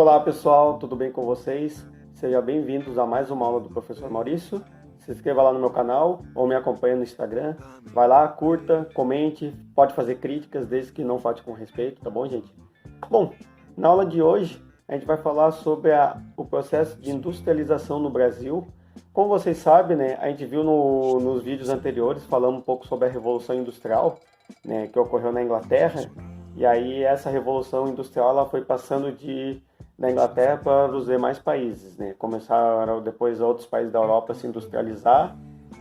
Olá pessoal, tudo bem com vocês? Sejam bem-vindos a mais uma aula do professor Maurício. Se inscreva lá no meu canal ou me acompanhe no Instagram. Vai lá, curta, comente, pode fazer críticas desde que não falte com respeito, tá bom, gente? Bom, na aula de hoje a gente vai falar sobre o processo de industrialização no Brasil. Como vocês sabem, né, a gente viu nos vídeos anteriores falando um pouco sobre a Revolução Industrial, né, que ocorreu na Inglaterra. E aí essa Revolução Industrial ela foi passando da Inglaterra para os demais países, né? Começaram depois outros países da Europa a se industrializar,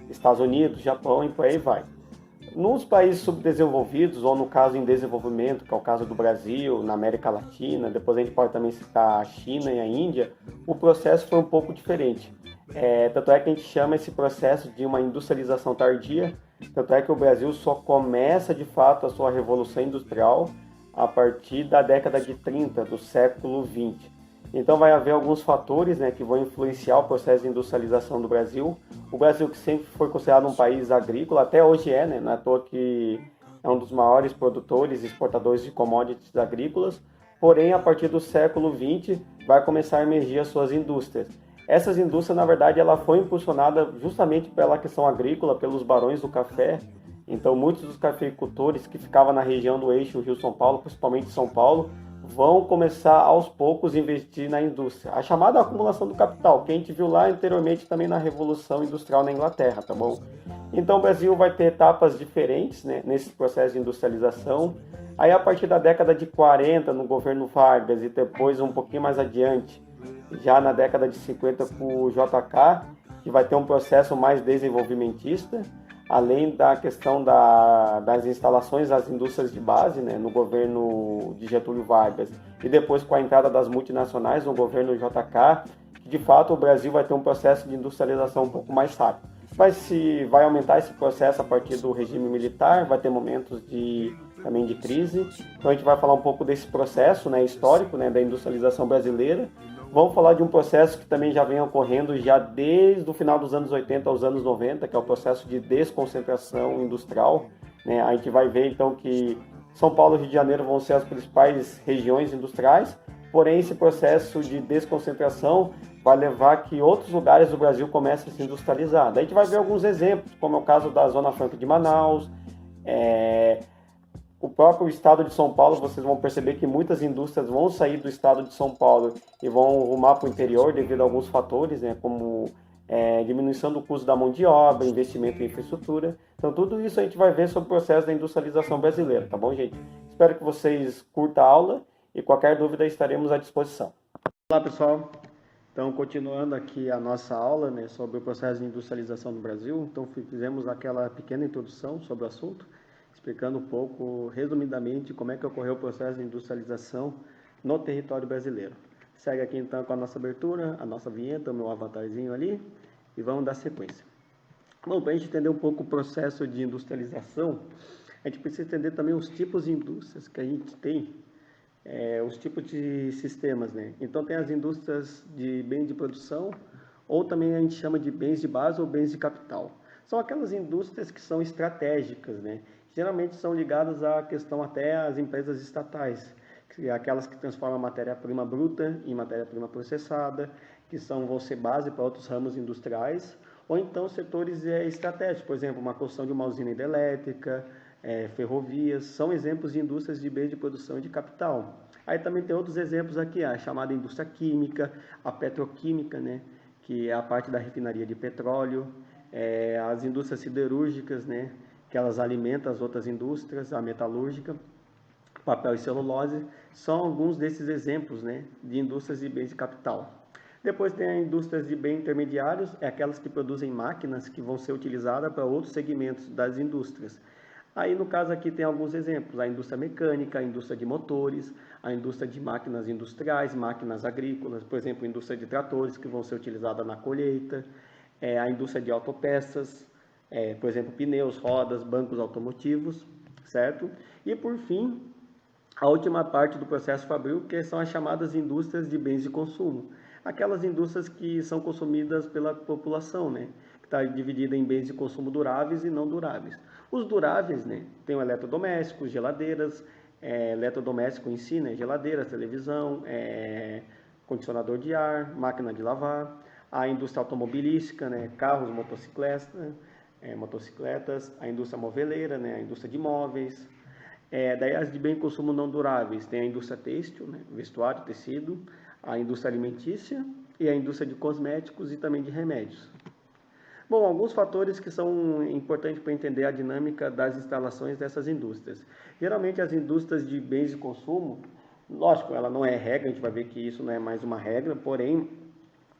Estados Unidos, Japão e por aí vai. Nos países subdesenvolvidos, ou no caso em desenvolvimento, que é o caso do Brasil, na América Latina, depois a gente pode também citar a China e a Índia, o processo foi um pouco diferente. Tanto é que a gente chama esse processo de uma industrialização tardia, tanto é que o Brasil só começa de fato a sua revolução industrial a partir da década de 30 do século 20. Então vai haver alguns fatores, né, que vão influenciar o processo de industrialização do Brasil. O Brasil, que sempre foi considerado um país agrícola, até hoje né, não é à toa que é um dos maiores produtores e exportadores de commodities agrícolas, porém a partir do século 20 vai começar a emergir as suas indústrias. Essas indústrias, na verdade, ela foi impulsionada justamente pela questão agrícola, pelos barões do café. Então, muitos dos cafeicultores que ficavam na região do eixo Rio-São Paulo, principalmente São Paulo, vão começar aos poucos a investir na indústria. A chamada acumulação do capital, que a gente viu lá anteriormente também na Revolução Industrial na Inglaterra, tá bom? Então, o Brasil vai ter etapas diferentes, né, nesse processo de industrialização. Aí, a partir da década de 40, no governo Vargas, e depois um pouquinho mais adiante, já na década de 50 com o JK, que vai ter um processo mais desenvolvimentista, além da questão das instalações das indústrias de base, né, no governo de Getúlio Vargas, e depois com a entrada das multinacionais no governo JK, que de fato o Brasil vai ter um processo de industrialização um pouco mais rápido. Mas se vai aumentar esse processo a partir do regime militar, vai ter momentos também de crise. Então a gente vai falar um pouco desse processo, né, histórico, né, da industrialização brasileira. Vamos falar de um processo que também já vem ocorrendo já desde o final dos anos 80 aos anos 90, que é o processo de desconcentração industrial, né? A gente vai ver então que São Paulo e Rio de Janeiro vão ser as principais regiões industriais, porém esse processo de desconcentração vai levar que outros lugares do Brasil comecem a se industrializar. Daí a gente vai ver alguns exemplos, como é o caso da Zona Franca de Manaus, o próprio estado de São Paulo, vocês vão perceber que muitas indústrias vão sair do estado de São Paulo e vão rumar para o interior devido a alguns fatores, né, como diminuição do custo da mão de obra, investimento em infraestrutura. Então, tudo isso a gente vai ver sobre o processo da industrialização brasileira, tá bom, gente? Espero que vocês curtam a aula e qualquer dúvida estaremos à disposição. Olá, pessoal. Então, continuando aqui a nossa aula, né, sobre o processo de industrialização no Brasil. Então, fizemos aquela pequena introdução sobre o assunto, explicando um pouco, resumidamente, como é que ocorreu o processo de industrialização no território brasileiro. Segue aqui então com a nossa abertura, a nossa vinheta, o meu avatarzinho ali, e vamos dar sequência. Bom, para a gente entender um pouco o processo de industrialização, a gente precisa entender também os tipos de indústrias que a gente tem, os tipos de sistemas, né? Então tem as indústrias de bens de produção, ou também a gente chama de bens de base ou bens de capital. São aquelas indústrias que são estratégicas, né? Geralmente são ligadas à questão até às empresas estatais, que é aquelas que transformam a matéria-prima bruta em matéria-prima processada, que vão ser base para outros ramos industriais, ou então setores estratégicos, por exemplo, uma construção de uma usina hidrelétrica, ferrovias, são exemplos de indústrias de bens de produção e de capital. Aí também tem outros exemplos aqui, a chamada indústria química, a petroquímica, né, que é a parte da refinaria de petróleo, as indústrias siderúrgicas, né, que elas alimentam as outras indústrias, a metalúrgica, papel e celulose, são alguns desses exemplos, né, de indústrias de bens de capital. Depois tem as indústrias de bens intermediários, aquelas que produzem máquinas que vão ser utilizadas para outros segmentos das indústrias. Aí no caso aqui tem alguns exemplos, a indústria mecânica, a indústria de motores, a indústria de máquinas industriais, máquinas agrícolas, por exemplo, a indústria de tratores que vão ser utilizadas na colheita, a indústria de autopeças, por exemplo, pneus, rodas, bancos automotivos, certo? E por fim, a última parte do processo fabril, que são as chamadas indústrias de bens de consumo. Aquelas indústrias que são consumidas pela população, né? Que está dividida em bens de consumo duráveis e não duráveis. Os duráveis, né? Tem o eletrodoméstico, geladeiras, eletrodoméstico em si, né? Geladeiras, televisão, condicionador de ar, máquina de lavar, a indústria automobilística, né, carros, motocicletas, a indústria moveleira, né, a indústria de móveis. Daí as de bem consumo não duráveis, tem a indústria têxtil, né, vestuário, tecido, a indústria alimentícia e a indústria de cosméticos e também de remédios. Bom, alguns fatores que são importantes para entender a dinâmica das instalações dessas indústrias. Geralmente as indústrias de bens de consumo, lógico, ela não é regra, a gente vai ver que isso não é mais uma regra, porém,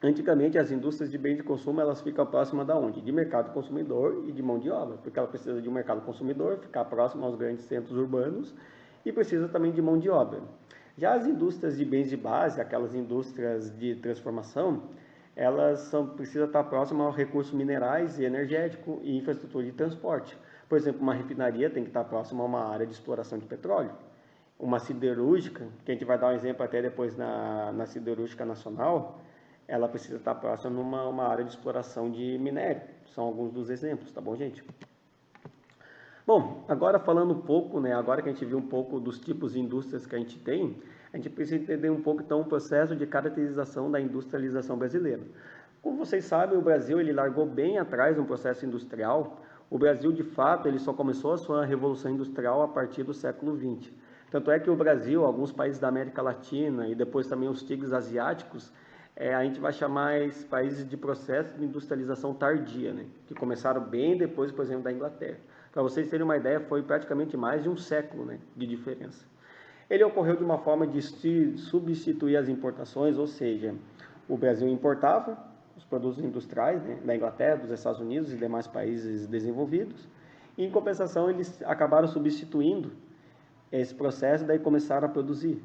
antigamente as indústrias de bens de consumo, elas ficam próximas da onde? De mercado consumidor e de mão de obra, porque ela precisa de um mercado consumidor, ficar próximo aos grandes centros urbanos e precisa também de mão de obra. Já as indústrias de bens de base, aquelas indústrias de transformação, elas precisam estar próximas aos recursos minerais e energético e infraestrutura de transporte. Por exemplo, uma refinaria tem que estar próxima a uma área de exploração de petróleo. Uma siderúrgica, que a gente vai dar um exemplo até depois na siderúrgica nacional, ela precisa estar próxima a uma área de exploração de minério. São alguns dos exemplos, tá bom, gente? Bom, agora falando um pouco, né, agora que a gente viu um pouco dos tipos de indústrias que a gente tem, a gente precisa entender um pouco então o processo de caracterização da industrialização brasileira. Como vocês sabem, o Brasil ele largou bem atrás um processo industrial. O Brasil, de fato, ele só começou a sua revolução industrial a partir do século XX. Tanto é que o Brasil, alguns países da América Latina e depois também os tigres asiáticos, a gente vai chamar esses países de processo de industrialização tardia, né? Que começaram bem depois, por exemplo, da Inglaterra. Para vocês terem uma ideia, foi praticamente mais de um século, né, de diferença. Ele ocorreu de uma forma de substituir as importações, ou seja, o Brasil importava os produtos industriais, né, da Inglaterra, dos Estados Unidos e demais países desenvolvidos, e em compensação eles acabaram substituindo esse processo e daí começaram a produzir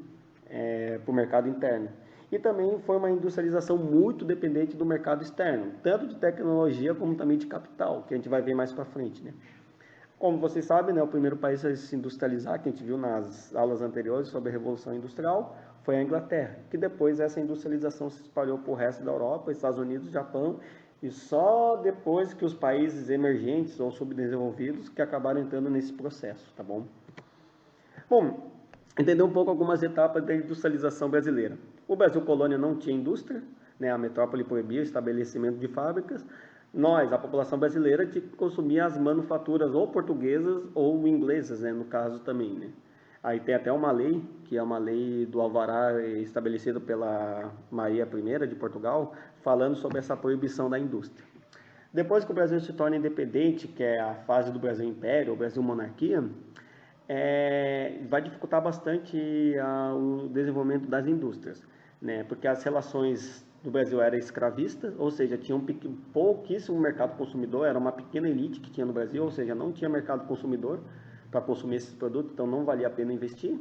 para o mercado interno. E também foi uma industrialização muito dependente do mercado externo, tanto de tecnologia como também de capital, que a gente vai ver mais para frente, né? Como vocês sabem, né, o primeiro país a se industrializar, que a gente viu nas aulas anteriores sobre a Revolução Industrial, foi a Inglaterra, que depois essa industrialização se espalhou para o resto da Europa, Estados Unidos, Japão, e só depois que os países emergentes ou subdesenvolvidos que acabaram entrando nesse processo, tá bom? Bom, entender um pouco algumas etapas da industrialização brasileira. O Brasil colônia não tinha indústria, né, a metrópole proibia o estabelecimento de fábricas. Nós, a população brasileira, tinha que consumir as manufaturas ou portuguesas ou inglesas, né, no caso também, né. Aí tem até uma lei, que é uma lei do Alvará estabelecida pela Maria I de Portugal, falando sobre essa proibição da indústria. Depois que o Brasil se torna independente, que é a fase do Brasil Império, o Brasil Monarquia, vai dificultar bastante o desenvolvimento das indústrias, né? Porque as relações do Brasil eram escravistas, ou seja, tinha pouquíssimo mercado consumidor, era uma pequena elite que tinha no Brasil, ou seja, não tinha mercado consumidor para consumir esses produtos, então não valia a pena investir.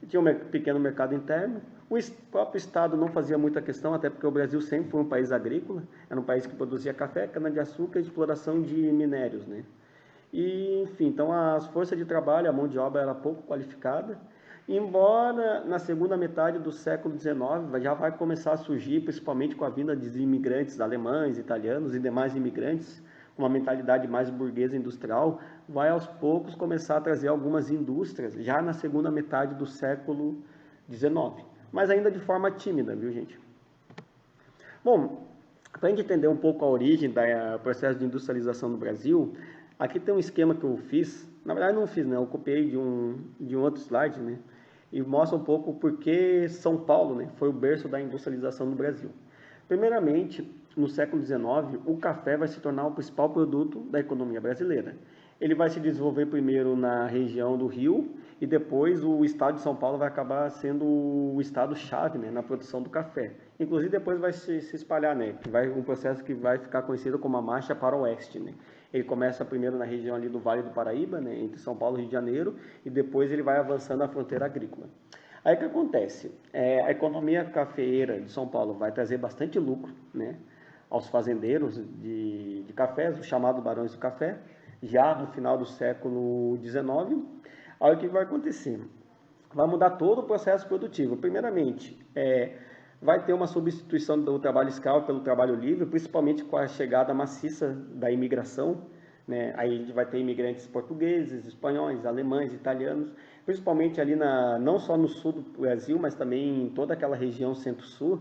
E tinha um pequeno mercado interno. O próprio Estado não fazia muita questão, até porque o Brasil sempre foi um país agrícola, era um país que produzia café, cana-de-açúcar e exploração de minérios, né? E, enfim, então as forças de trabalho, a mão de obra era pouco qualificada, embora na segunda metade do século XIX já vai começar a surgir, principalmente com a vinda de imigrantes alemães, italianos e demais imigrantes, com uma mentalidade mais burguesa industrial, vai aos poucos começar a trazer algumas indústrias, já na segunda metade do século XIX, mas ainda de forma tímida, viu, gente? Bom, para a gente entender um pouco a origem do processo de industrialização no Brasil, aqui tem um esquema que eu fiz, na verdade não fiz, né? Eu copiei de um outro slide, né? E mostra um pouco por que São Paulo, né, foi o berço da industrialização no Brasil. Primeiramente, no século XIX, o café vai se tornar o principal produto da economia brasileira. Ele vai se desenvolver primeiro na região do Rio e depois o estado de São Paulo vai acabar sendo o estado-chave, né, na produção do café. Inclusive depois vai se espalhar, né, um processo que vai ficar conhecido como a Marcha para o Oeste, né. Ele começa primeiro na região ali do Vale do Paraíba, né, entre São Paulo e Rio de Janeiro, e depois ele vai avançando a fronteira agrícola. Aí o que acontece? A economia cafeeira de São Paulo vai trazer bastante lucro, né, aos fazendeiros de cafés, os chamados barões do café, já no final do século XIX. Aí o que vai acontecer? Vai mudar todo o processo produtivo. Primeiramente, vai ter uma substituição do trabalho escravo pelo trabalho livre, principalmente com a chegada maciça da imigração, né? Aí a gente vai ter imigrantes portugueses, espanhóis, alemães, italianos, principalmente ali não só no sul do Brasil, mas também em toda aquela região centro-sul.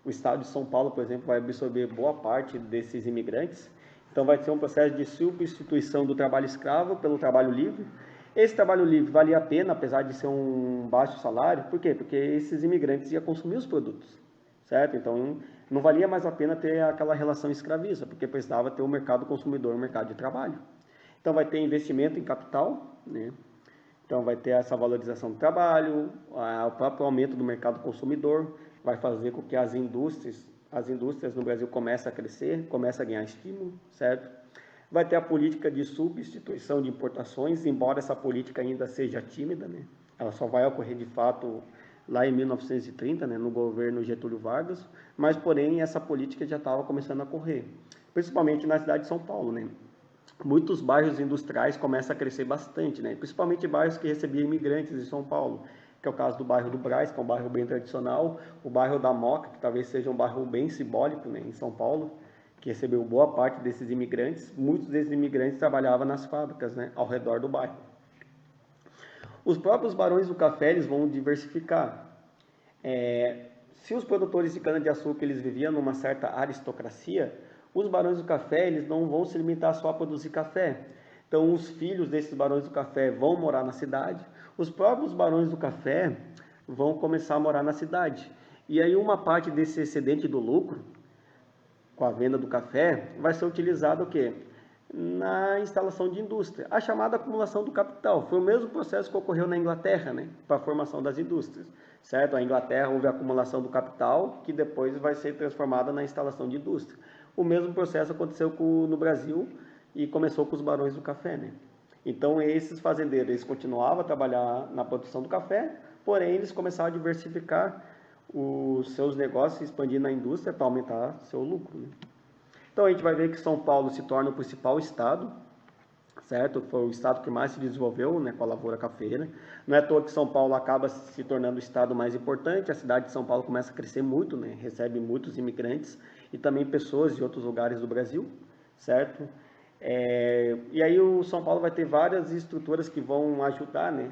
O estado de São Paulo, por exemplo, vai absorver boa parte desses imigrantes. Então vai ser um processo de substituição do trabalho escravo pelo trabalho livre. Esse trabalho livre valia a pena, apesar de ser um baixo salário. Por quê? Porque esses imigrantes iam consumir os produtos, certo? Então não valia mais a pena ter aquela relação escravista, porque precisava ter o mercado consumidor, o mercado de trabalho. Então vai ter investimento em capital, né? Então vai ter essa valorização do trabalho, o próprio aumento do mercado consumidor, vai fazer com que as indústrias no Brasil comecem a crescer, comecem a ganhar estímulo, certo? Vai ter a política de substituição de importações, embora essa política ainda seja tímida, né? Ela só vai ocorrer de fato lá em 1930, né, no governo Getúlio Vargas, mas porém essa política já estava começando a ocorrer, principalmente na cidade de São Paulo, né? Muitos bairros industriais começam a crescer bastante, né? Principalmente bairros que recebiam imigrantes de São Paulo, que é o caso do bairro do Brás, que é um bairro bem tradicional, o bairro da Moca, que talvez seja um bairro bem simbólico, né, em São Paulo, que recebeu boa parte desses imigrantes. Muitos desses imigrantes trabalhavam nas fábricas, né, ao redor do bairro. Os próprios barões do café eles vão diversificar. Se os produtores de cana-de-açúcar eles viviam numa certa aristocracia, os barões do café eles não vão se limitar só a produzir café. Então, os filhos desses barões do café vão morar na cidade, os próprios barões do café vão começar a morar na cidade. E aí, uma parte desse excedente do lucro, com a venda do café, vai ser utilizada o quê? Na instalação de indústria. A chamada acumulação do capital. Foi o mesmo processo que ocorreu na Inglaterra, né, para a formação das indústrias. Certo? A Inglaterra houve a acumulação do capital, que depois vai ser transformada na instalação de indústria. O mesmo processo aconteceu no Brasil e começou com os barões do café, né? Então, esses fazendeiros eles continuavam a trabalhar na produção do café, porém, eles começaram a diversificar os seus negócios, expandir na indústria para aumentar seu lucro, né? Então, a gente vai ver que São Paulo se torna o principal estado, certo? Foi o estado que mais se desenvolveu, né, com a lavoura cafeira. Não é à toa que São Paulo acaba se tornando o estado mais importante. A cidade de São Paulo começa a crescer muito, né? Recebe muitos imigrantes e também pessoas de outros lugares do Brasil, certo? E aí o São Paulo vai ter várias estruturas que vão ajudar, né,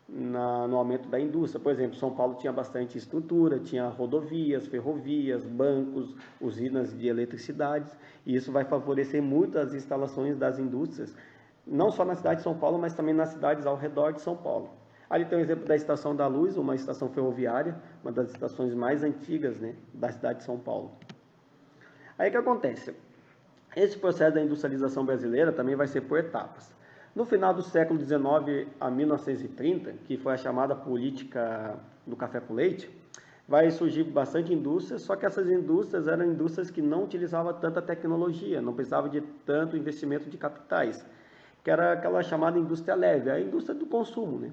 no aumento da indústria. Por exemplo, São Paulo tinha bastante estrutura, tinha rodovias, ferrovias, bancos, usinas de eletricidade, e isso vai favorecer muito as instalações das indústrias, não só na cidade de São Paulo, mas também nas cidades ao redor de São Paulo. Ali tem o exemplo da Estação da Luz, uma estação ferroviária, uma das estações mais antigas, né, da cidade de São Paulo. Aí o que acontece? Esse processo da industrialização brasileira também vai ser por etapas. No final do século XIX a 1930, que foi a chamada política do café com leite, vai surgir bastante indústrias, só que essas indústrias eram indústrias que não utilizavam tanta tecnologia, não precisavam de tanto investimento de capitais, que era aquela chamada indústria leve, a indústria do consumo, né?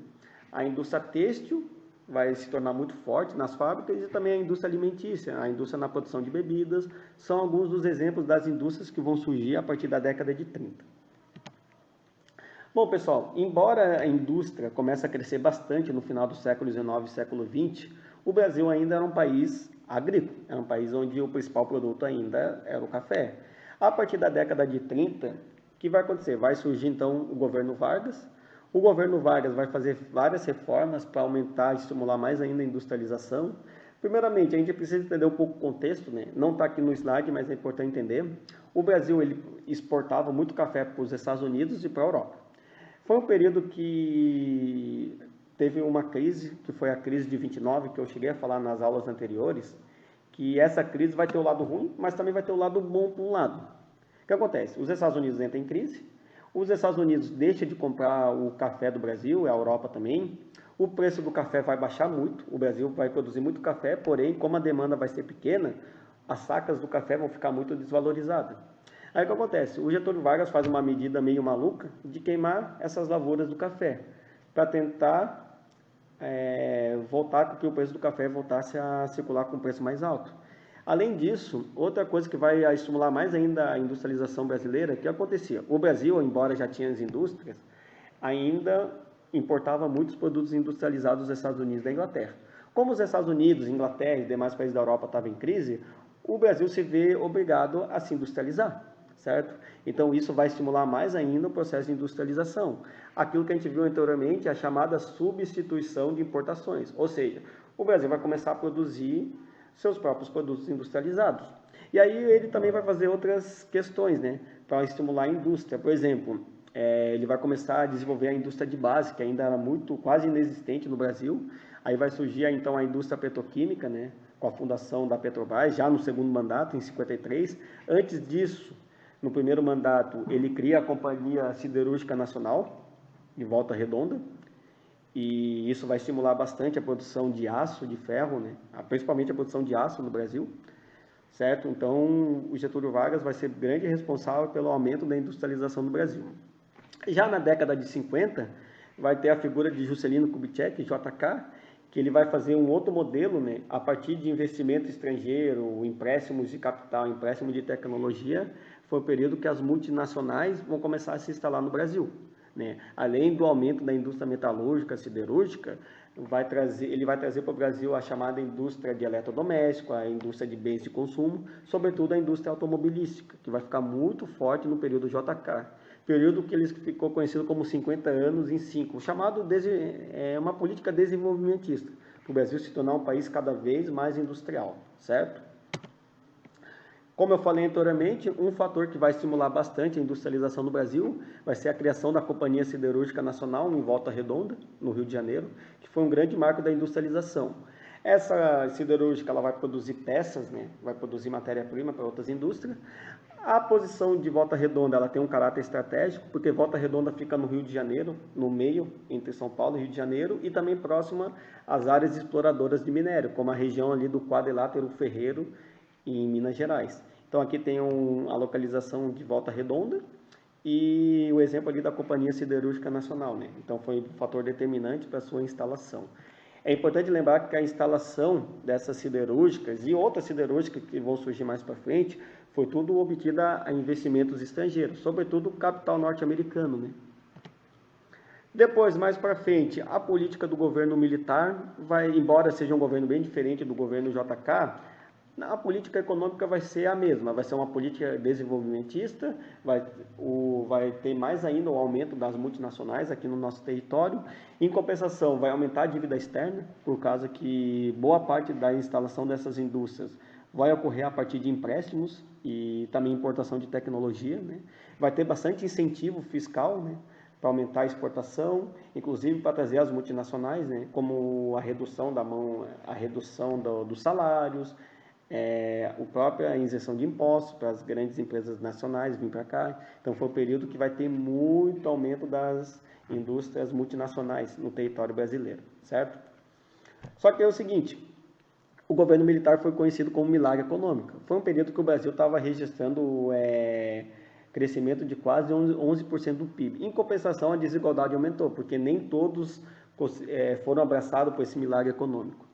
A indústria têxtil vai se tornar muito forte nas fábricas e também a indústria alimentícia, a indústria na produção de bebidas, são alguns dos exemplos das indústrias que vão surgir a partir da década de 30. Bom, pessoal, embora a indústria comece a crescer bastante no final do século XIX e século XX, o Brasil ainda era um país agrícola, era um país onde o principal produto ainda era o café. A partir da década de 30, o que vai acontecer? Vai surgir então o governo Vargas. O governo Vargas vai fazer várias reformas para aumentar e estimular mais ainda a industrialização. Primeiramente, a gente precisa entender um pouco o contexto, né? Não está aqui no slide, mas é importante entender. O Brasil ele exportava muito café para os Estados Unidos e para a Europa. Foi um período que teve uma crise, que foi a crise de 29, que eu cheguei a falar nas aulas anteriores, que essa crise vai ter o lado ruim, mas também vai ter o lado bom por um lado. O que acontece? Os Estados Unidos entram em crise, os Estados Unidos deixam de comprar o café do Brasil, a Europa também, o preço do café vai baixar muito, o Brasil vai produzir muito café, porém, como a demanda vai ser pequena, as sacas do café vão ficar muito desvalorizadas. Aí o que acontece? O Getúlio Vargas faz uma medida meio maluca de queimar essas lavouras do café, para tentar voltar com que o preço do café voltasse a circular com um preço mais alto. Além disso, outra coisa que vai estimular mais ainda a industrialização brasileira, que acontecia? O Brasil, embora já tinha as indústrias, ainda importava muitos produtos industrializados dos Estados Unidos e da Inglaterra. Como os Estados Unidos, Inglaterra e demais países da Europa estavam em crise, o Brasil se vê obrigado a se industrializar, certo? Então isso vai estimular mais ainda o processo de industrialização. Aquilo que a gente viu anteriormente é a chamada substituição de importações, ou seja, o Brasil vai começar a produzir seus próprios produtos industrializados. E aí ele também vai fazer outras questões, né, para estimular a indústria. Por exemplo, ele vai começar a desenvolver a indústria de base, que ainda era quase inexistente no Brasil. Aí vai surgir então a indústria petroquímica, né, com a fundação da Petrobras, já no segundo mandato, em 53. Antes disso, no primeiro mandato, ele cria a Companhia Siderúrgica Nacional, de Volta Redonda, e isso vai estimular bastante a produção de aço, de ferro, né, principalmente a produção de aço no Brasil, certo? Então, o Getúlio Vargas vai ser grande responsável pelo aumento da industrialização no Brasil. Já na década de 50, vai ter a figura de Juscelino Kubitschek, JK, que ele vai fazer um outro modelo, né, a partir de investimento estrangeiro, empréstimos de capital, empréstimo de tecnologia. Foi o período que as multinacionais vão começar a se instalar no Brasil, né? Além do aumento da indústria metalúrgica, siderúrgica, ele vai trazer para o Brasil a chamada indústria de eletrodoméstico, a indústria de bens de consumo, sobretudo a indústria automobilística, que vai ficar muito forte no período JK. Período que ele ficou conhecido como 50 anos em 5, chamado uma política desenvolvimentista, para o Brasil se tornar um país cada vez mais industrial, certo? Como eu falei anteriormente, um fator que vai estimular bastante a industrialização no Brasil vai ser a criação da Companhia Siderúrgica Nacional em Volta Redonda, no Rio de Janeiro, que foi um grande marco da industrialização. Essa siderúrgica ela vai produzir peças, né? Vai produzir matéria-prima para outras indústrias. A posição de Volta Redonda ela tem um caráter estratégico, porque Volta Redonda fica no Rio de Janeiro, no meio, entre São Paulo e Rio de Janeiro, e também próxima às áreas exploradoras de minério, como a região ali do Quadrilátero Ferreiro, em Minas Gerais. Então aqui tem a localização de Volta Redonda e o exemplo ali da Companhia Siderúrgica Nacional, né? Então foi um fator determinante para a sua instalação. É importante lembrar que a instalação dessas siderúrgicas e outras siderúrgicas que vão surgir mais para frente foi tudo obtida a investimentos estrangeiros, sobretudo capital norte-americano, né? Depois, mais para frente, a política do governo militar embora seja um governo bem diferente do governo JK, a política econômica vai ser a mesma, vai ser uma política desenvolvimentista, vai ter mais ainda o aumento das multinacionais aqui no nosso território. Em compensação, vai aumentar a dívida externa, por causa que boa parte da instalação dessas indústrias vai ocorrer a partir de empréstimos e também importação de tecnologia, né? Vai ter bastante incentivo fiscal, né, para aumentar a exportação, inclusive para trazer as multinacionais, né, como a redução dos salários, a própria isenção de impostos para as grandes empresas nacionais vir para cá. Então foi um período que vai ter muito aumento das indústrias multinacionais no território brasileiro, certo? Só que é o seguinte, o governo militar foi conhecido como milagre econômico. Foi um período que o Brasil estava registrando crescimento de quase 11% do PIB. Em compensação, a desigualdade aumentou, porque nem todos foram abraçados por esse milagre econômico.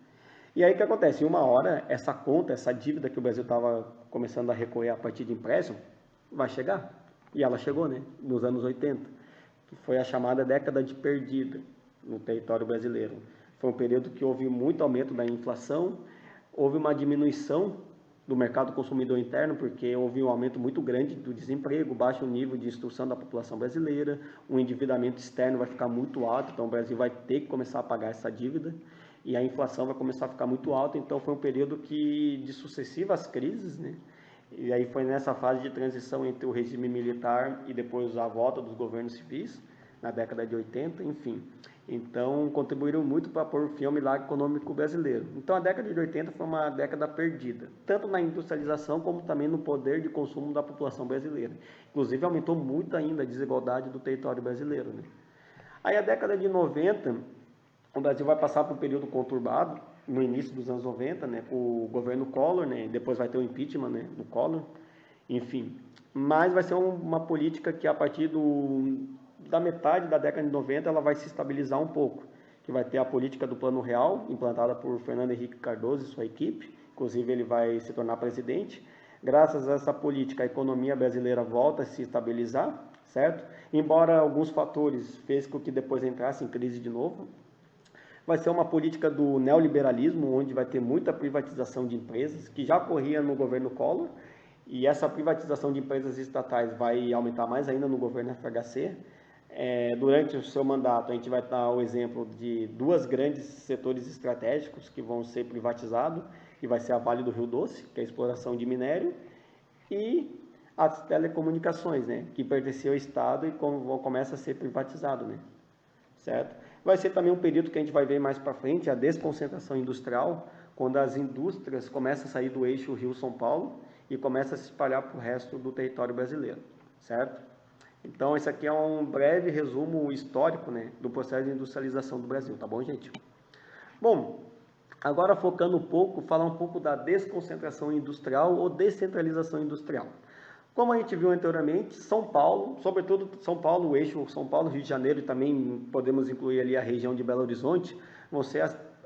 E aí o que acontece? Em uma hora, essa conta, essa dívida que o Brasil estava começando a recorrer a partir de empréstimo, vai chegar. E ela chegou, né? Nos anos 80, que foi a chamada década de perdida no território brasileiro. Foi um período que houve muito aumento da inflação, houve uma diminuição do mercado consumidor interno, porque houve um aumento muito grande do desemprego, baixo nível de instrução da população brasileira, o endividamento externo vai ficar muito alto, então o Brasil vai ter que começar a pagar essa dívida, e a inflação vai começar a ficar muito alta, então foi um período de sucessivas crises, né? E aí foi nessa fase de transição entre o regime militar e depois a volta dos governos civis, na década de 80, enfim. Então, contribuíram muito para pôr fim ao milagre econômico brasileiro. Então, a década de 80 foi uma década perdida, tanto na industrialização como também no poder de consumo da população brasileira. Inclusive, aumentou muito ainda a desigualdade do território brasileiro, né? Aí, a década de 90, o Brasil vai passar por um período conturbado, no início dos anos 90, né, o governo Collor, né, depois vai ter o impeachment, né, do Collor, enfim. Mas vai ser uma política que, a partir da metade da década de 90, ela vai se estabilizar um pouco, que vai ter a política do Plano Real, implantada por Fernando Henrique Cardoso e sua equipe, inclusive ele vai se tornar presidente. Graças a essa política, a economia brasileira volta a se estabilizar, certo? Embora alguns fatores fez com que depois entrasse em crise de novo. Vai ser uma política do neoliberalismo, onde vai ter muita privatização de empresas, que já ocorria no governo Collor, e essa privatização de empresas estatais vai aumentar mais ainda no governo FHC. Durante o seu mandato, a gente vai dar o exemplo de duas grandes setores estratégicos que vão ser privatizados, que vai ser a Vale do Rio Doce, que é a exploração de minério, e as telecomunicações, né, que pertencia ao Estado e começa a ser privatizado, né, certo? Vai ser também um período que a gente vai ver mais para frente, a desconcentração industrial, quando as indústrias começam a sair do eixo Rio-São Paulo e começam a se espalhar para o resto do território brasileiro, certo? Então, esse aqui é um breve resumo histórico, né, do processo de industrialização do Brasil, tá bom, gente? Bom, agora focando um pouco, falar um pouco da desconcentração industrial ou descentralização industrial. Como a gente viu anteriormente, São Paulo, sobretudo São Paulo, o eixo São Paulo, Rio de Janeiro, e também podemos incluir ali a região de Belo Horizonte, vão ser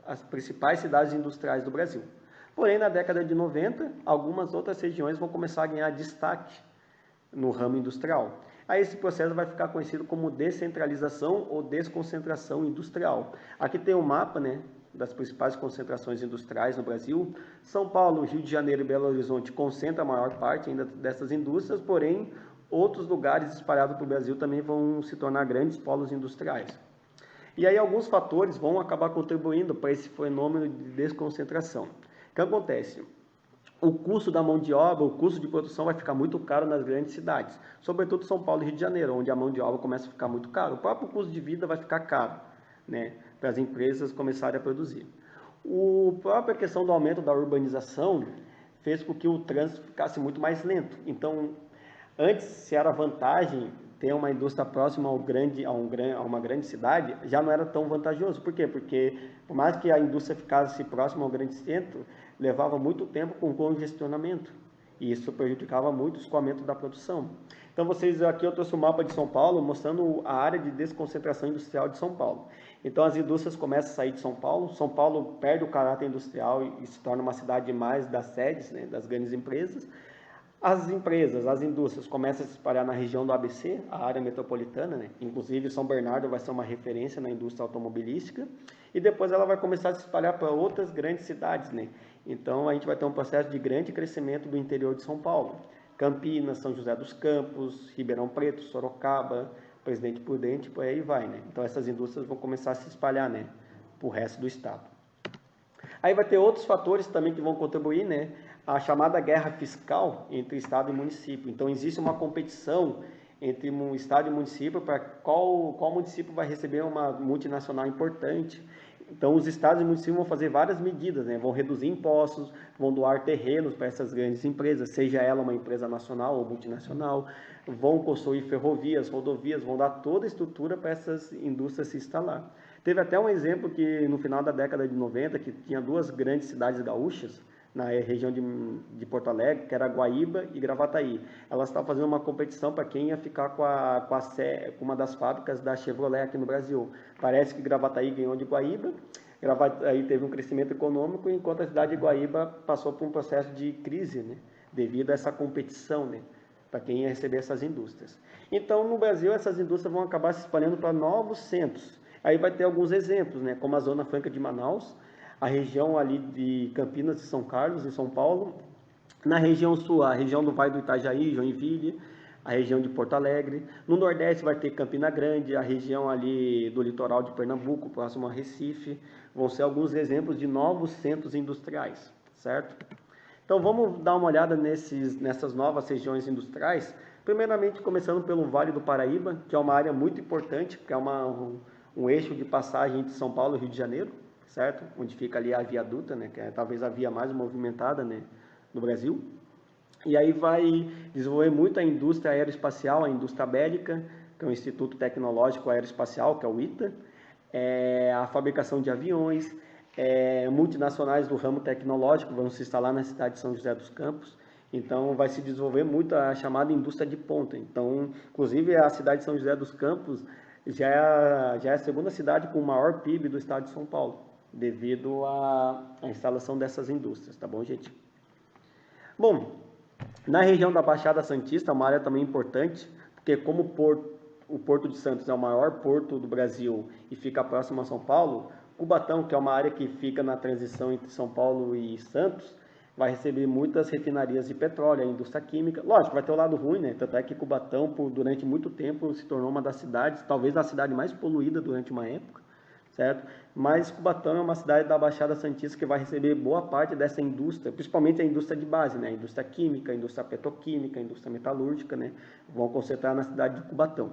as principais cidades industriais do Brasil. Porém, na década de 90, algumas outras regiões vão começar a ganhar destaque no ramo industrial. Aí esse processo vai ficar conhecido como descentralização ou desconcentração industrial. Aqui tem um mapa, né, das principais concentrações industriais no Brasil. São Paulo, Rio de Janeiro e Belo Horizonte concentram a maior parte ainda dessas indústrias, porém outros lugares espalhados pelo Brasil também vão se tornar grandes polos industriais. E aí alguns fatores vão acabar contribuindo para esse fenômeno de desconcentração. O que acontece? O custo da mão de obra, o custo de produção vai ficar muito caro nas grandes cidades, sobretudo São Paulo e Rio de Janeiro, onde a mão de obra começa a ficar muito caro. O próprio custo de vida vai ficar caro, né, para as empresas começarem a produzir. A própria questão do aumento da urbanização fez com que o trânsito ficasse muito mais lento. Então, antes, se era vantagem ter uma indústria próxima a uma grande cidade, já não era tão vantajoso. Por quê? Porque, por mais que a indústria ficasse próxima ao grande centro, levava muito tempo com congestionamento. E isso prejudicava muito o escoamento da produção. Então, aqui eu trouxe o mapa de São Paulo, mostrando a área de desconcentração industrial de São Paulo. Então, as indústrias começam a sair de São Paulo perde o caráter industrial e se torna uma cidade mais das sedes, né, das grandes empresas. As indústrias começam a se espalhar na região do ABC, a área metropolitana, né? Inclusive São Bernardo vai ser uma referência na indústria automobilística, e depois ela vai começar a se espalhar para outras grandes cidades, né? Então a gente vai ter um processo de grande crescimento do interior de São Paulo. Campinas, São José dos Campos, Ribeirão Preto, Sorocaba, Presidente Prudente, por aí vai, né? Então essas indústrias vão começar a se espalhar, né, para o resto do estado. Aí vai ter outros fatores também que vão contribuir, né? A chamada guerra fiscal entre Estado e município. Então, existe uma competição entre um Estado e município para qual município vai receber uma multinacional importante. Então, os Estados e municípios vão fazer várias medidas, né? Vão reduzir impostos, vão doar terrenos para essas grandes empresas, seja ela uma empresa nacional ou multinacional, vão construir ferrovias, rodovias, vão dar toda a estrutura para essas indústrias se instalar. Teve até um exemplo que no final da década de 90, que tinha duas grandes cidades gaúchas, na região de Porto Alegre, que era Guaíba e Gravataí. Elas estavam fazendo uma competição para quem ia ficar com uma das fábricas da Chevrolet aqui no Brasil. Parece que Gravataí ganhou de Guaíba, Gravataí teve um crescimento econômico, enquanto a cidade de Guaíba passou por um processo de crise, né, devido a essa competição, né, para quem ia receber essas indústrias. Então, no Brasil, essas indústrias vão acabar se espalhando para novos centros. Aí vai ter alguns exemplos, né, como a Zona Franca de Manaus, a região ali de Campinas e São Carlos, em São Paulo. Na região sul, a região do Vale do Itajaí, Joinville, a região de Porto Alegre. No Nordeste vai ter Campina Grande, a região ali do litoral de Pernambuco, próximo a Recife. Vão ser alguns exemplos de novos centros industriais, certo? Então vamos dar uma olhada nessas novas regiões industriais. Primeiramente, começando pelo Vale do Paraíba, que é uma área muito importante, que é um eixo de passagem entre São Paulo e Rio de Janeiro, certo? Onde fica ali a Via Dutra, né? Que é talvez a via mais movimentada, né, no Brasil. E aí vai desenvolver muito a indústria aeroespacial, a indústria bélica, que é o Instituto Tecnológico Aeroespacial, que é o ITA, a fabricação de aviões, multinacionais do ramo tecnológico vão se instalar na cidade de São José dos Campos. Então vai se desenvolver muito a chamada indústria de ponta. Então, inclusive a cidade de São José dos Campos já é a segunda cidade com o maior PIB do estado de São Paulo, devido à instalação dessas indústrias, tá bom, gente? Bom, na região da Baixada Santista, uma área também importante, porque como o Porto de Santos é o maior porto do Brasil e fica próximo a São Paulo, Cubatão, que é uma área que fica na transição entre São Paulo e Santos, vai receber muitas refinarias de petróleo, a indústria química. Lógico, vai ter o lado ruim, né? Tanto é que Cubatão, durante muito tempo, se tornou uma das cidades, talvez a cidade mais poluída durante uma época, certo? Mas Cubatão é uma cidade da Baixada Santista que vai receber boa parte dessa indústria, principalmente a indústria de base, né? A indústria química, a indústria petroquímica, a indústria metalúrgica, né? Vão concentrar na cidade de Cubatão.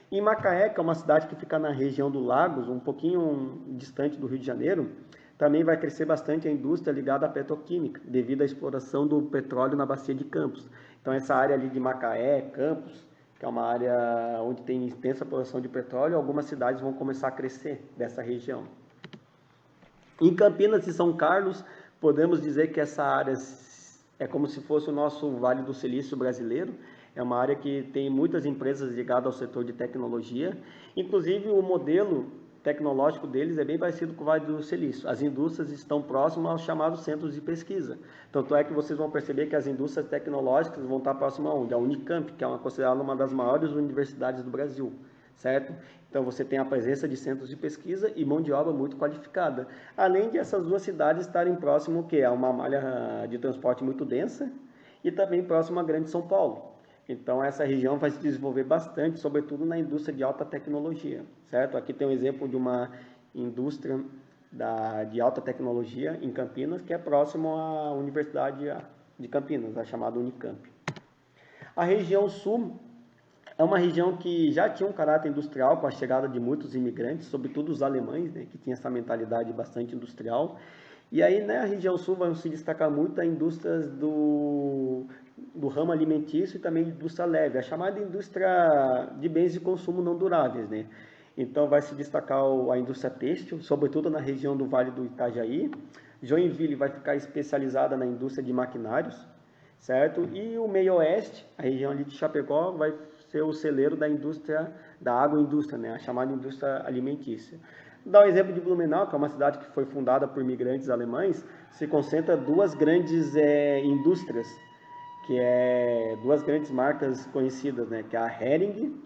Em Macaé, que é uma cidade que fica na região do Lagos, um pouquinho distante do Rio de Janeiro, também vai crescer bastante a indústria ligada à petroquímica, devido à exploração do petróleo na bacia de Campos. Então essa área ali de Macaé, Campos, que é uma área onde tem intensa produção de petróleo, algumas cidades vão começar a crescer dessa região. Em Campinas e São Carlos, podemos dizer que essa área é como se fosse o nosso Vale do Silício brasileiro. É uma área que tem muitas empresas ligadas ao setor de tecnologia. Inclusive, o modelo tecnológico deles é bem parecido com o Vale do Silício. As indústrias estão próximas aos chamados centros de pesquisa. Tanto é que vocês vão perceber que as indústrias tecnológicas vão estar próximas a onde? A Unicamp, que é considerada uma das maiores universidades do Brasil, certo? Então você tem a presença de centros de pesquisa e mão de obra muito qualificada. Além de essas duas cidades estarem próximas a uma malha de transporte muito densa e também próximo à Grande São Paulo. Então essa região vai se desenvolver bastante, sobretudo na indústria de alta tecnologia, certo? Aqui tem um exemplo de uma indústria de alta tecnologia em Campinas, que é próximo à Universidade de Campinas, a chamada Unicamp. A região sul é uma região que já tinha um caráter industrial com a chegada de muitos imigrantes, sobretudo os alemães, né, que tinham essa mentalidade bastante industrial. E aí, na região sul, vão se destacar muito as indústrias do ramo alimentício e também indústria leve, a chamada indústria de bens de consumo não duráveis, né? Então, vai se destacar a indústria têxtil, sobretudo na região do Vale do Itajaí. Joinville vai ficar especializada na indústria de maquinários, certo? E o meio oeste, a região ali de Chapecó, vai ser o celeiro da indústria, da agroindústria, né? A chamada indústria alimentícia. Dá um exemplo de Blumenau, que é uma cidade que foi fundada por imigrantes alemães, se concentra duas grandes indústrias, que é duas grandes marcas conhecidas, né? Que é a Hering,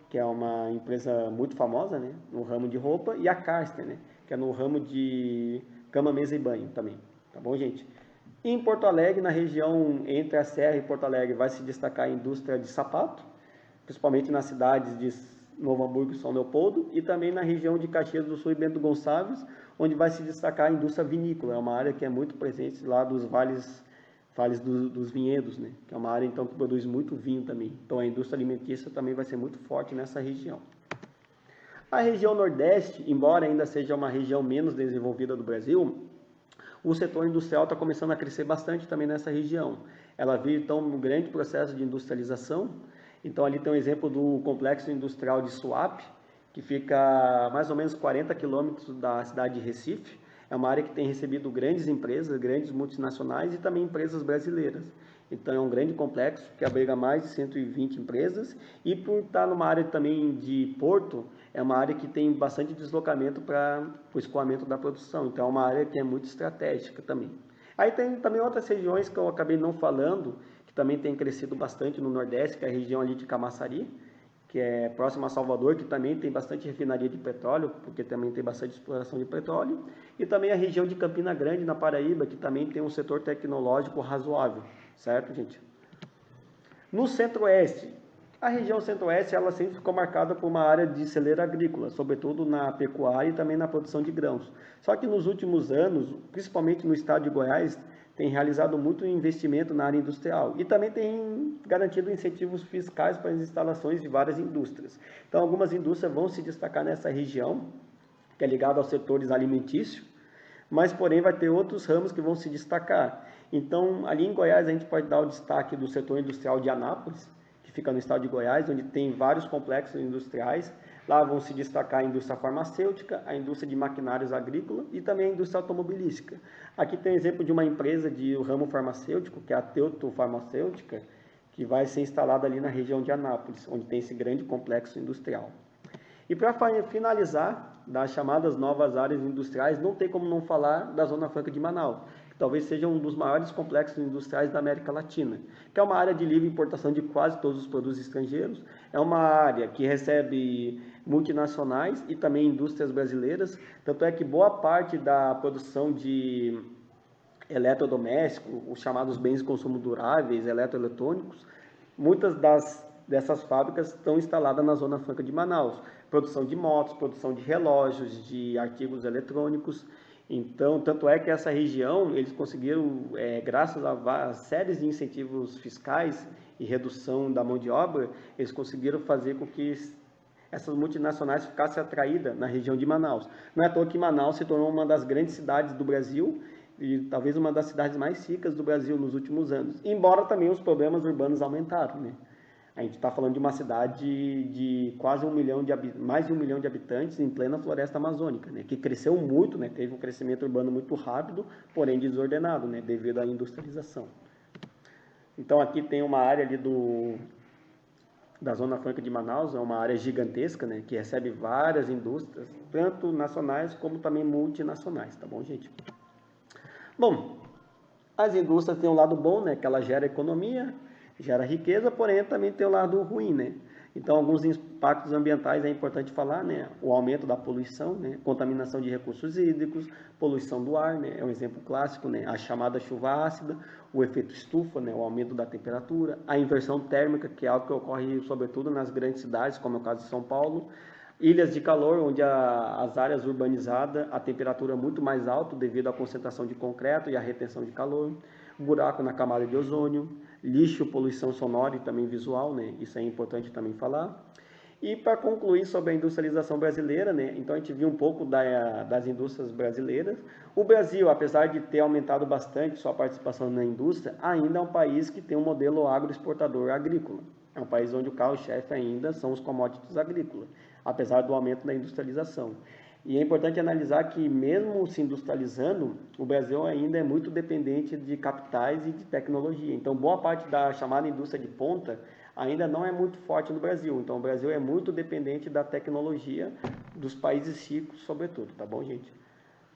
que é uma empresa muito famosa, né? No ramo de roupa, e a Carsten, né? Que é no ramo de cama, mesa e banho também. Tá bom, gente? E em Porto Alegre, na região entre a Serra e Porto Alegre, vai se destacar a indústria de sapato, principalmente nas cidades de Novo Hamburgo e São Leopoldo, e também na região de Caxias do Sul e Bento Gonçalves, onde vai se destacar a indústria vinícola. É uma área que é muito presente lá dos vales dos vinhedos, né? Que é uma área então que produz muito vinho também. Então a indústria alimentícia também vai ser muito forte nessa região. A região Nordeste, embora ainda seja uma região menos desenvolvida do Brasil, o setor industrial está começando a crescer bastante também nessa região. Ela vive então um grande processo de industrialização. Então ali tem um exemplo do complexo industrial de Suape, que fica a mais ou menos 40 quilômetros da cidade de Recife. É uma área que tem recebido grandes empresas, grandes multinacionais e também empresas brasileiras. Então é um grande complexo que abriga mais de 120 empresas e por estar numa área também de porto, é uma área que tem bastante deslocamento para o escoamento da produção. Então é uma área que é muito estratégica também. Aí tem também outras regiões que eu acabei não falando, que também tem crescido bastante no Nordeste, que é a região ali de Camaçari, que é próximo a Salvador, que também tem bastante refinaria de petróleo, porque também tem bastante exploração de petróleo, e também a região de Campina Grande, na Paraíba, que também tem um setor tecnológico razoável, certo, gente? No Centro-Oeste, a região Centro-Oeste, ela sempre ficou marcada por uma área de celeira agrícola, sobretudo na pecuária e também na produção de grãos. Só que nos últimos anos, principalmente no estado de Goiás, tem realizado muito investimento na área industrial e também tem garantido incentivos fiscais para as instalações de várias indústrias. Então, algumas indústrias vão se destacar nessa região, que é ligada aos setores alimentícios, mas, porém, vai ter outros ramos que vão se destacar. Então, ali em Goiás, a gente pode dar o destaque do setor industrial de Anápolis, que fica no estado de Goiás, onde tem vários complexos industriais. Lá vão se destacar a indústria farmacêutica, a indústria de maquinários agrícolas e também a indústria automobilística. Aqui tem exemplo de uma empresa de ramo farmacêutico, que é a Teuto Farmacêutica, que vai ser instalada ali na região de Anápolis, onde tem esse grande complexo industrial. E para finalizar, das chamadas novas áreas industriais, não tem como não falar da Zona Franca de Manaus, que talvez seja um dos maiores complexos industriais da América Latina, que é uma área de livre importação de quase todos os produtos estrangeiros, é uma área que recebe multinacionais e também indústrias brasileiras, tanto é que boa parte da produção de eletrodoméstico, os chamados bens de consumo duráveis, eletroeletrônicos, muitas dessas fábricas estão instaladas na Zona Franca de Manaus. Produção de motos, produção de relógios, de artigos eletrônicos. Então, tanto é que essa região, eles conseguiram, graças a séries de incentivos fiscais e redução da mão de obra, eles conseguiram fazer com que essas multinacionais ficassem atraídas na região de Manaus. Não é à toa que Manaus se tornou uma das grandes cidades do Brasil e talvez uma das cidades mais ricas do Brasil nos últimos anos, embora também os problemas urbanos aumentaram, né? A gente está falando de uma cidade de quase mais de 1 milhão de habitantes em plena floresta amazônica, né? Que cresceu muito, né? Teve um crescimento urbano muito rápido, porém desordenado, né? Devido à industrialização. Então aqui tem uma área ali da Zona Franca de Manaus, é uma área gigantesca, né? Que recebe várias indústrias, tanto nacionais como também multinacionais, tá bom, gente? Bom, as indústrias têm um lado bom, né? Que ela gera economia, gera riqueza, porém também tem o lado ruim, né? Então, alguns impactos ambientais é importante falar, né? O aumento da poluição, né? Contaminação de recursos hídricos, poluição do ar, né? É um exemplo clássico, né? A chamada chuva ácida, o efeito estufa, né? O aumento da temperatura, a inversão térmica, que é algo que ocorre sobretudo nas grandes cidades, como é o caso de São Paulo, ilhas de calor, onde as áreas urbanizadas, a temperatura é muito mais alta devido à concentração de concreto e à retenção de calor, buraco na camada de ozônio, lixo, poluição sonora e também visual, né? Isso é importante também falar. E para concluir sobre a industrialização brasileira, né? Então a gente viu um pouco das indústrias brasileiras. O Brasil, apesar de ter aumentado bastante sua participação na indústria, ainda é um país que tem um modelo agroexportador agrícola. É um país onde o carro-chefe ainda são os commodities agrícolas, apesar do aumento da industrialização. E é importante analisar que, mesmo se industrializando, o Brasil ainda é muito dependente de capitais e de tecnologia. Então, boa parte da chamada indústria de ponta ainda não é muito forte no Brasil. Então, o Brasil é muito dependente da tecnologia dos países ricos, sobretudo, tá bom, gente?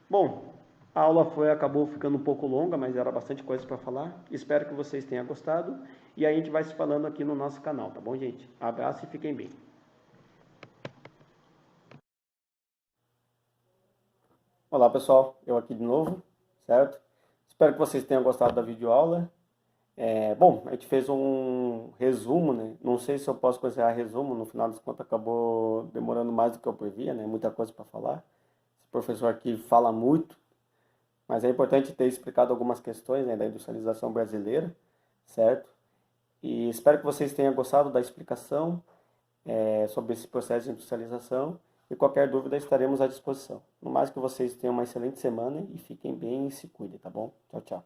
Bom, a aula acabou ficando um pouco longa, mas era bastante coisa para falar. Espero que vocês tenham gostado. E a gente vai se falando aqui no nosso canal, tá bom, gente? Abraço e fiquem bem. Olá pessoal, eu aqui de novo, certo? Espero que vocês tenham gostado da videoaula. Bom, a gente fez um resumo, né? Não sei se eu posso considerar resumo, no final das contas acabou demorando mais do que eu previa, né? Muita coisa para falar. Esse professor aqui fala muito, mas é importante ter explicado algumas questões, né, da industrialização brasileira, certo? E espero que vocês tenham gostado da explicação sobre esse processo de industrialização. E qualquer dúvida estaremos à disposição. No mais, que vocês tenham uma excelente semana e fiquem bem e se cuidem, tá bom? Tchau, tchau.